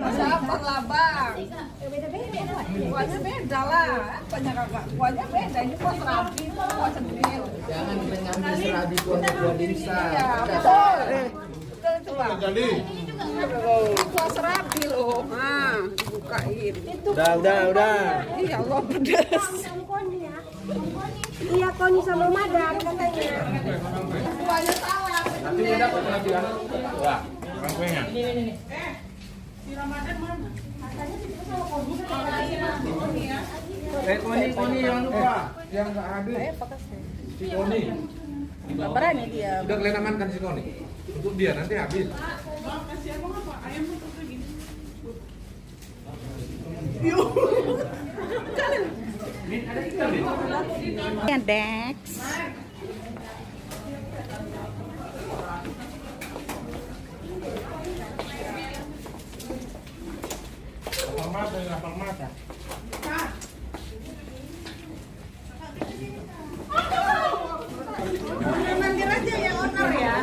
Siapa lah bang? Kuahnya beda lah. Banyak kakak. Kuahnya beda. Ini kuah serabi, kuah cendil. Jangan mengambil serabi kuah dimsum. Iya, betul. Betul itu bang. Kuah serabi loh. Nah, dibukain. Udah. Iya, Allah pedas. Iya, koni sama madam katanya. Kuahnya salah. Nanti udah lagi kan? Wah, orang kuenya. Ini. Di Ramadan mana? Koni yang lupa. Yang nggak ada. Si Koni. Berani dia. Udah kalian amankan si Koni. Untuk dia nanti habis. Bang, kasih abang apa? Ayam untuk begini. Ya, Dex. Lapang mata. Mandir aja ya owner ya.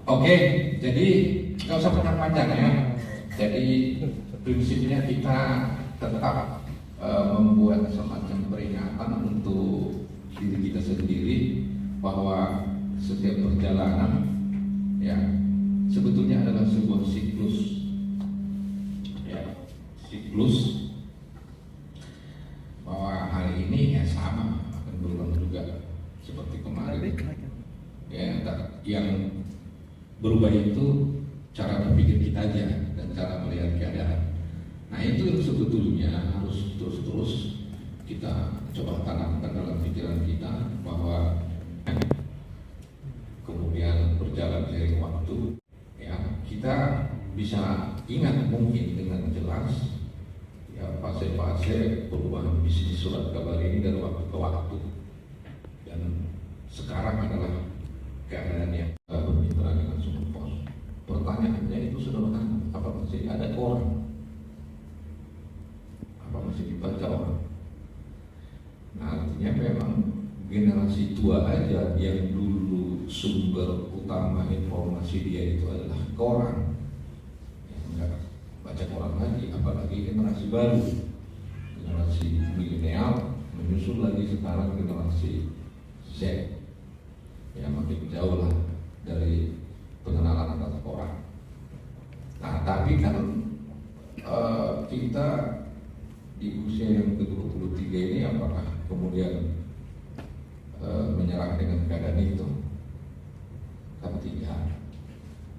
Oke, jadi nggak usah panjang ya. Jadi prinsipnya kita tetap membuat semacam peringatan untuk diri kita sendiri bahwa setiap perjalanan ya sebetulnya adalah sebuah siklus ya, siklus bahwa hari ini ya sama akan berulang juga seperti kemarin ya. Yang berubah itu cara berpikir kita aja dan cara melihat keadaan. Nah itu yang sebetulnya harus terus kita coba tanamkan dalam pikiran kita bahwa kemudian berjalan seiring waktu ya kita bisa ingat mungkin dengan jelas ya fase-fase perubahan bisnis surat kabar ini dari waktu ke waktu, dan sekarang adalah keadaan yang bermitra dengan Sumber Pos. Pertanyaannya itu sederhana, apa masih ada orang? Apa masih dibaca orang? Nah artinya memang generasi tua aja yang dulu sumber utama informasi dia itu adalah koran, yang enggak baca koran lagi, apalagi generasi baru, generasi milenial, menyusul lagi sekarang generasi Z, ya makin jauh lah dari pengenalan atas koran. Nah tapi kan kita di usia yang ke-23 ini apakah kemudian menyerah dengan keadaan itu? Kan tidak.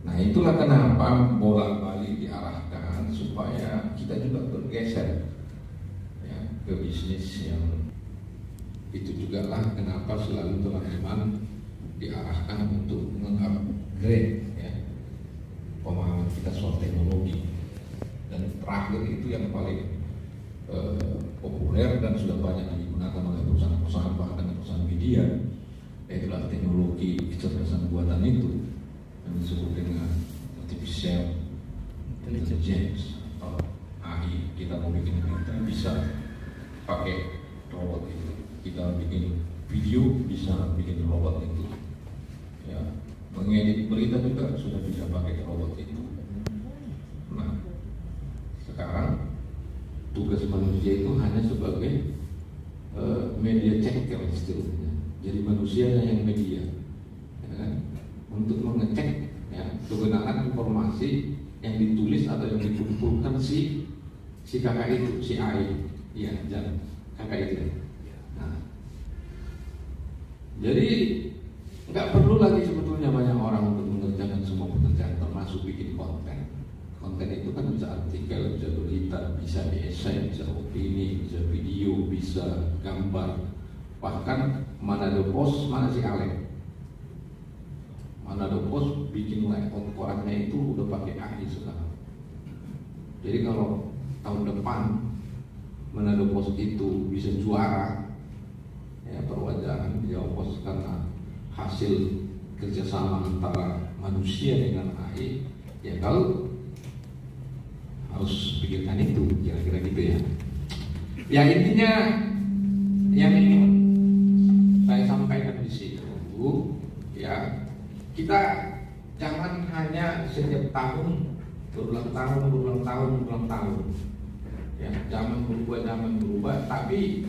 Nah itulah kenapa bola balik diarahkan supaya kita juga bergeser ya, ke bisnis yang itu juga lah kenapa selalu teman-teman diarahkan untuk mengupgrade ya, pemahaman kita soal teknologi. Dan terakhir itu yang paling populer dan sudah banyak digunakan oleh perusahaan-perusahaan bahkan perusahaan media, itulah teknologi kecerdasan buatan itu yang disebut dengan artificial intelligence atau AI. Kita mau bikin berita bisa pakai robot itu, kita bikin video bisa bikin robot itu ya, mengedit berita juga sudah bisa pakai robot itu. Nah sekarang tugas manusia itu hanya sebagai media checker istilahnya. Jadi manusia yang media ya kan? Untuk mengecek ya, kebenaran informasi yang ditulis atau yang dikumpulkan si kakak itu, si AI, ya jangan kakak itu. Nah, jadi nggak perlu lagi sebetulnya banyak orang untuk mengerjakan semua pekerjaan, termasuk bikin konten. Konten itu kan bisa artikel, bisa berita, bisa esai, bisa opini, bisa video, bisa gambar. Bahkan Manado Post, mana si Alek? Manado Post bikin layout korannya itu udah pakai AI sekarang. Jadi kalau tahun depan Manado Post itu bisa juara ya perwajahan Jawa Post karena hasil kerjasama antara manusia dengan AI, ya kalau harus pikirkan itu kira-kira gitu ya. Ya intinya yang ingin saya sampaikan di situ, ya, kita jangan hanya setiap tahun berulang tahun, ya, zaman berubah, tapi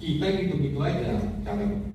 kita gitu-gitu aja cara